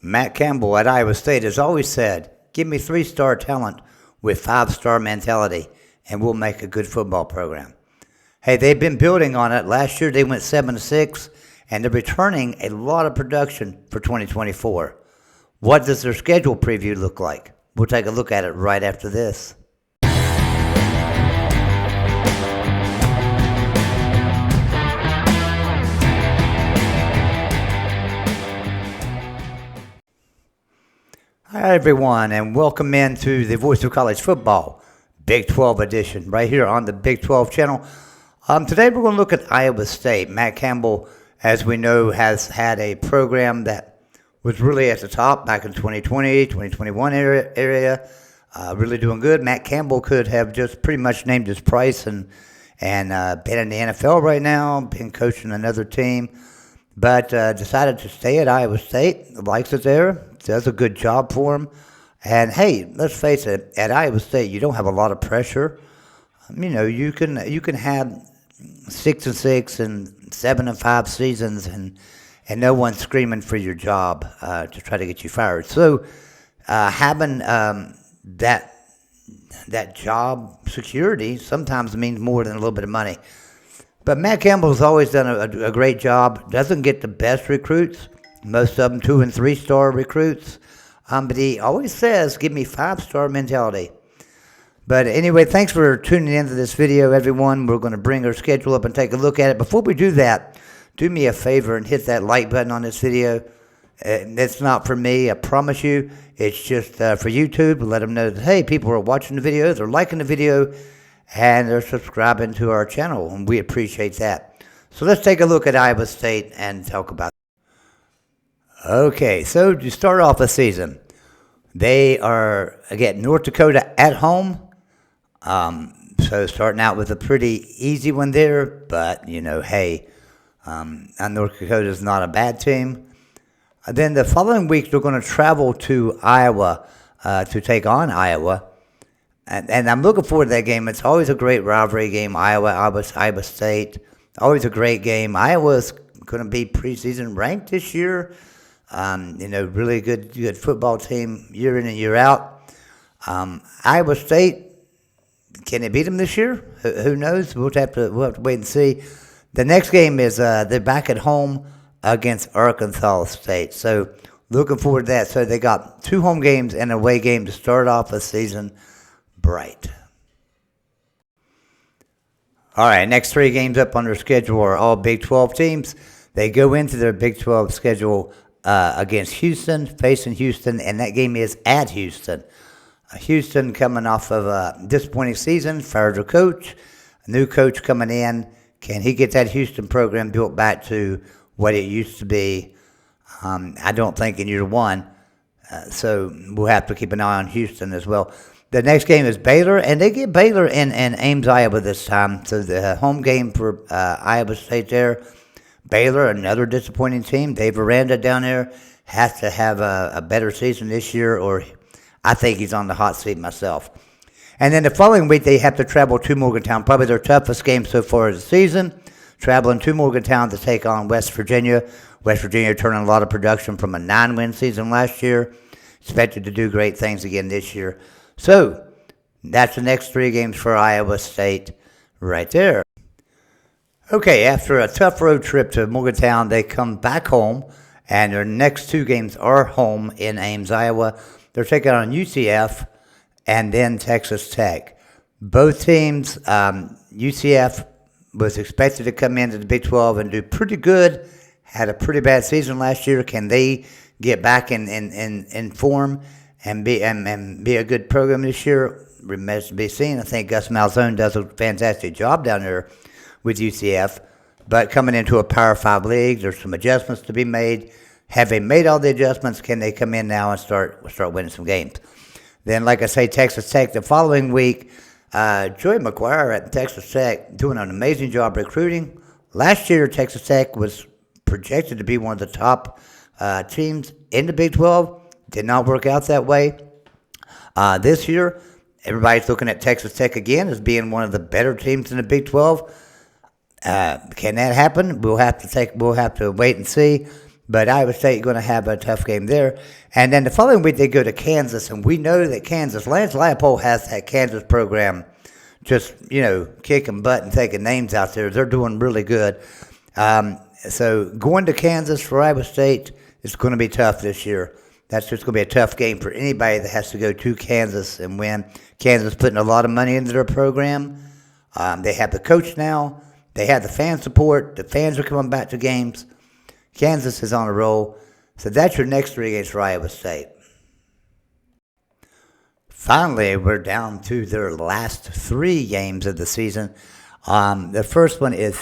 Matt Campbell at Iowa State has always said, give me three-star talent with five-star mentality, and we'll make a good football program. Hey, they've been building on it. Last year they went 7-6, and they're returning a lot of production for 2024. What does their schedule preview look like? We'll take a look at it right after this. Hi, everyone, and welcome into the Voice of College Football, Big 12 edition, right here on the Big 12 channel. Today we're going to look at Iowa State. Matt Campbell, as we know, has had a program that was really at the top back in 2020, 2021 area, really doing good. Matt Campbell could have just pretty much named his price and been in the NFL right now, been coaching another team, but decided to stay at Iowa State, likes it there, does a good job for him. And hey, let's face it, at Iowa State, you don't have a lot of pressure. You know, you can have 6-6 and 7-5 seasons, and no one's screaming for your job to try to get you fired. So having that job security sometimes means more than a little bit of money. But Matt Campbell's always done a great job. Doesn't get the best recruits. Most of them 2- and 3-star recruits. But he always says, give me 5-star mentality. But anyway, thanks for tuning into this video, everyone. We're going to bring our schedule up and take a look at it. Before we do that, do me a favor and hit that like button on this video. It's not for me, I promise you. It's just for YouTube to let them know that, hey, people are watching the video, they're liking the video, and they're subscribing to our channel, and we appreciate that. So let's take a look at Iowa State and talk about it. Okay, so to start off the season, they are, again, North Dakota at home. So starting out with a pretty easy one there, but, you know, hey, North Dakota is not a bad team. Then the following week, they're going to travel to Iowa to take on Iowa. And I'm looking forward to that game. It's always a great rivalry game, Iowa State. Always a great game. Iowa's going to be preseason ranked this year. You know, really good football team year in and year out. Iowa State, can they beat them this year? Who knows? We'll have to wait and see. The next game is they're back at home against Arkansas State. So looking forward to that. So they got 2 home games and an away game to start off the season bright. All right, next 3 games up on their schedule are all Big 12 teams. They go into their Big 12 schedule against Houston, facing Houston, and that game is at Houston. Houston coming off of a disappointing season, fired their coach, a new coach coming in. Can he get that Houston program built back to what it used to be? I don't think in year one. So we'll have to keep an eye on Houston as well. The next game is Baylor, and they get Baylor in Ames, Iowa this time. So the home game for Iowa State there. Baylor, another disappointing team. Dave Aranda down there has to have a better season this year, or I think he's on the hot seat myself. And then the following week, they have to travel to Morgantown, probably their toughest game so far of the season, traveling to Morgantown to take on West Virginia. West Virginia turning a lot of production from a 9-win season last year. Expected to do great things again this year. So that's the next 3 games for Iowa State right there. Okay, after a tough road trip to Morgantown, they come back home, and their next 2 games are home in Ames, Iowa. They're taking on UCF and then Texas Tech. Both teams, UCF was expected to come into the Big 12 and do pretty good, had a pretty bad season last year. Can they get back in form and be a good program this year? Remains to be seen. I think Gus Malzone does a fantastic job down there with UCF, but coming into a Power 5 league, there's some adjustments to be made. Have they made all the adjustments? Can they come in now and start winning some games? Then, like I say, Texas Tech the following week. Joey McGuire at Texas Tech doing an amazing job recruiting. Last year, Texas Tech was projected to be one of the top teams in the Big 12. Did not work out that way. This year, everybody's looking at Texas Tech again as being one of the better teams in the Big 12. Can that happen? We'll have to wait and see. But Iowa State going to have a tough game there. And then the following week they go to Kansas, and we know that Kansas, Lance Leipold has that Kansas program just, kicking butt and taking names out there. They're doing really good. So going to Kansas for Iowa State is going to be tough this year. That's just going to be a tough game for anybody that has to go to Kansas and win. Kansas putting a lot of money into their program. They have the coach now. They have the fan support. The fans are coming back to games. Kansas is on a roll. So that's your next 3 games for Iowa State. Finally, we're down to their last 3 games of the season. The first one is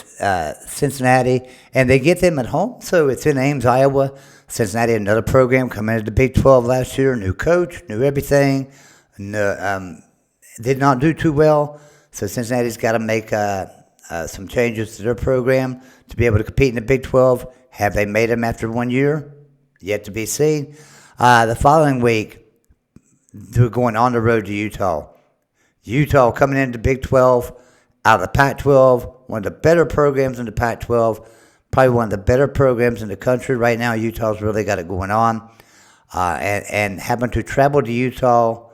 Cincinnati, and they get them at home. So it's in Ames, Iowa. Cincinnati, another program, coming into the Big 12 last year. New coach, knew everything. Did not do too well. So Cincinnati's got to make some changes to their program to be able to compete in the Big 12. Have they made them after 1 year? Yet to be seen. The following week, they're going on the road to Utah. Utah coming into the Big 12, out of the Pac-12, one of the better programs in the Pac-12, probably one of the better programs in the country right now. Utah's really got it going on. And having to travel to Utah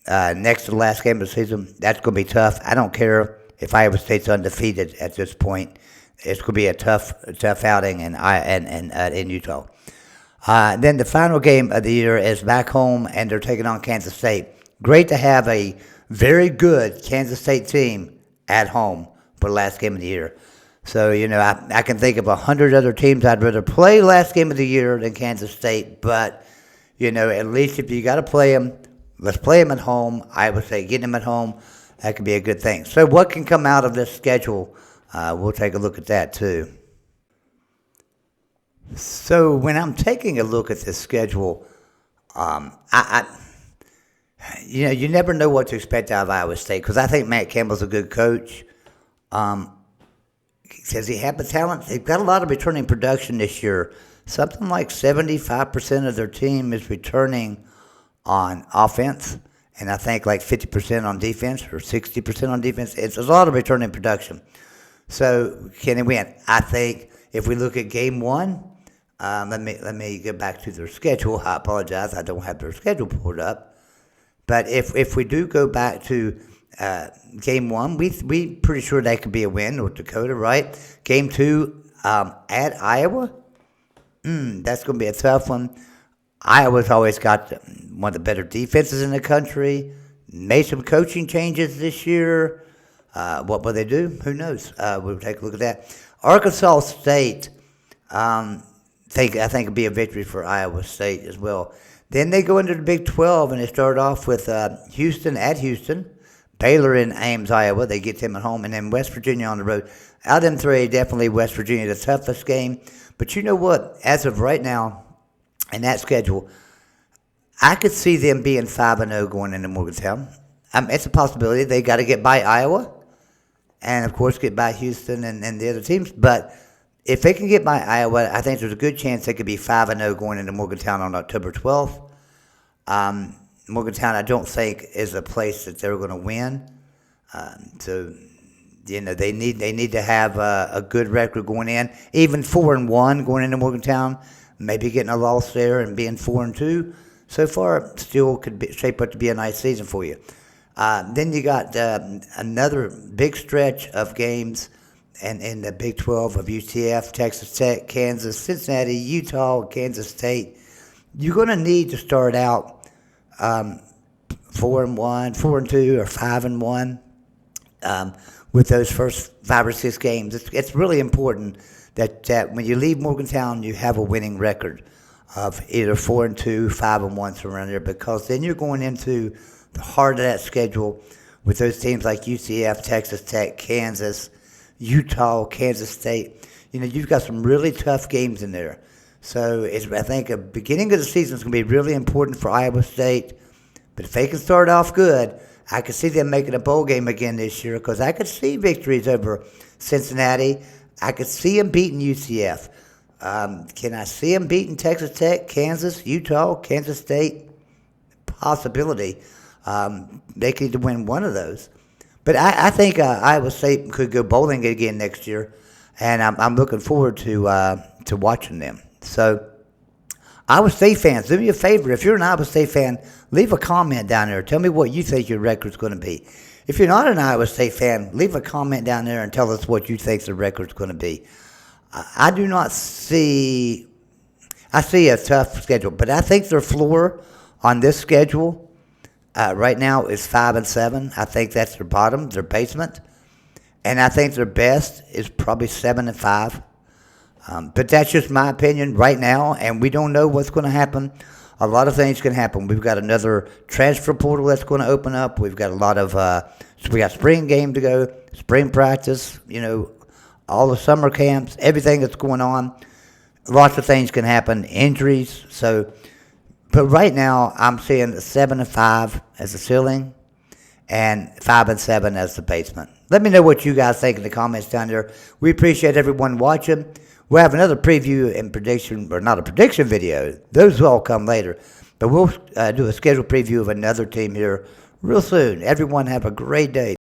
next to the last game of the season, that's going to be tough. I don't care if Iowa State's undefeated at this point. It's going to be a tough outing in Utah. Then the final game of the year is back home, and they're taking on Kansas State. Great to have a very good Kansas State team at home for the last game of the year. So, I can think of 100 other teams I'd rather play last game of the year than Kansas State. But, at least if you got to play them, let's play them at home. I would say getting them at home, that could be a good thing. So what can come out of this schedule? We'll take a look at that too. So when I'm taking a look at this schedule, you never know what to expect out of Iowa State because I think Matt Campbell's a good coach. Does he have the talent? They've got a lot of returning production this year. Something like 75% of their team is returning on offense, and I think like 50% on defense or 60% on defense. It's a lot of returning production. So can they win? I think if we look at game 1, let me get back to their schedule. I apologize, I don't have their schedule pulled up. But if we do go back to game 1, we pretty sure that could be a win, North Dakota, right? Game 2 at Iowa, that's going to be a tough one. Iowa's always got one of the better defenses in the country. Made some coaching changes this year. What will they do? Who knows? We'll take a look at that. Arkansas State, I think it'll be a victory for Iowa State as well. Then they go into the Big 12, and they start off with Houston at Houston, Baylor in Ames, Iowa. They get them at home, and then West Virginia on the road. Out of them 3, definitely West Virginia the toughest game. But you know what? As of right now, in that schedule, I could see them being 5-0 going into Morgantown. It's a possibility. They got to get by Iowa and, of course, get by Houston and the other teams. But if they can get by Iowa, I think there's a good chance they could be 5-0 going into Morgantown on October 12th. Morgantown, I don't think, is a place that they're going to win. So, they need to have a good record going in. Even 4-1 going into Morgantown, maybe getting a loss there and being 4-2. So far, still could shape up to be a nice season for you. Then you got another big stretch of games in the Big 12 of UCF, Texas Tech, Kansas, Cincinnati, Utah, Kansas State. You're going to need to start out 4-1, 4-2, or 5-1 with those first 5 or 6 games. It's really important that when you leave Morgantown, you have a winning record of either 4-2, 5-1, somewhere around there, because then you're going into the heart of that schedule with those teams like UCF, Texas Tech, Kansas, Utah, Kansas State. You've got some really tough games in there. So I think the beginning of the season is going to be really important for Iowa State. But if they can start off good, I could see them making a bowl game again this year because I could see victories over Cincinnati. I could see them beating UCF. Can I see them beating Texas Tech, Kansas, Utah, Kansas State? Possibility. They could win one of those. But I think Iowa State could go bowling again next year, and I'm looking forward to watching them. So, Iowa State fans, do me a favor. If you're an Iowa State fan, leave a comment down there. Tell me what you think your record's going to be. If you're not an Iowa State fan, leave a comment down there and tell us what you think the record's going to be. I do not see. I see a tough schedule, but I think their floor on this schedule right now is 5-7. I think that's their bottom, their basement, and I think their best is probably 7-5. But that's just my opinion right now, and we don't know what's going to happen. A lot of things can happen. We've got another transfer portal that's going to open up. We've got a lot of we got spring game to go, spring practice. All the summer camps, everything that's going on. Lots of things can happen, injuries. So, but right now I'm seeing 7-5 as the ceiling, and 5-7 as the basement. Let me know what you guys think in the comments down there. We appreciate everyone watching. We'll have another preview and prediction, or not a prediction video. Those will all come later. But we'll do a schedule preview of another team here real soon. Everyone have a great day.